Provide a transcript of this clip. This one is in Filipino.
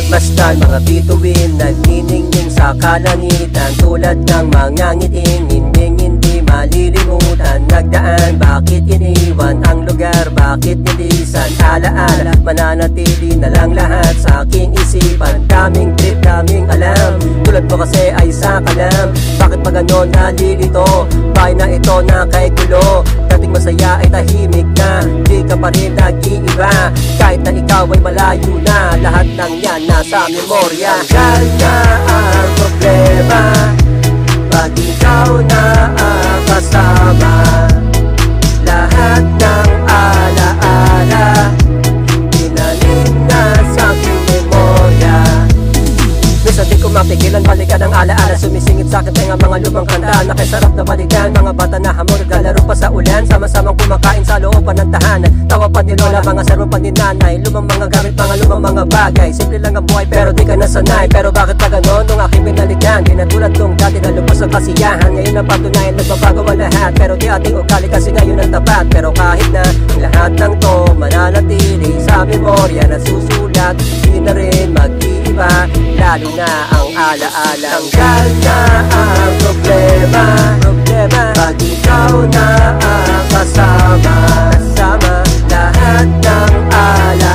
Basta mga bituin nagniningning sa kalangitan, tulad ng mga ngiting hindi malilimutan. Nagdaan, bakit iniwan ang lugar, bakit nilisan? Alaala, mananatili na lang lahat sa aking isipan. Daming trip, daming alam, tulad mo kasi ay sa kalam. Bakit pa ganon nalilito? Bahay na ito na kay gulo, dating masaya ay tahimik na, di ka pa rin nag-iiba. Kahit na ikaw ay malayo na, lahat ng yan nasa memorya. Tanggal na ang problema pag ikaw na ang kasama. Lahat ng alaala tinanim na sa aking memorya. Minsan di ko mapigilan balikan ang alaala, sumisingit sa akin tenga mga lumang kanta. Nakisarap na balikan, mga bata na hamon, naglalaro pa sa ulan, sama-samang kumakain sa looban ng tahanan. Tawa pa ni lola, mga sermo pa ni nanay, lumang mga gamit, mga lumang mga bagay. Simple lang ang buhay pero di ka nasanay. Pero bakit pa ganon nung aking binalikan? Di na tulad nung dati na lubos ang kasiyahan. Ngayon na patunayan nagbabago ang lahat, pero di ating ugali kasi ngayon ang tapat. Pero kahit na lahat ng to mananatili sa memorya na susulat, di na rin mag-iiba, lalo na ang alaala. Tanggal na ang problema pag ikaw na ang kasama. Lahat ng alaala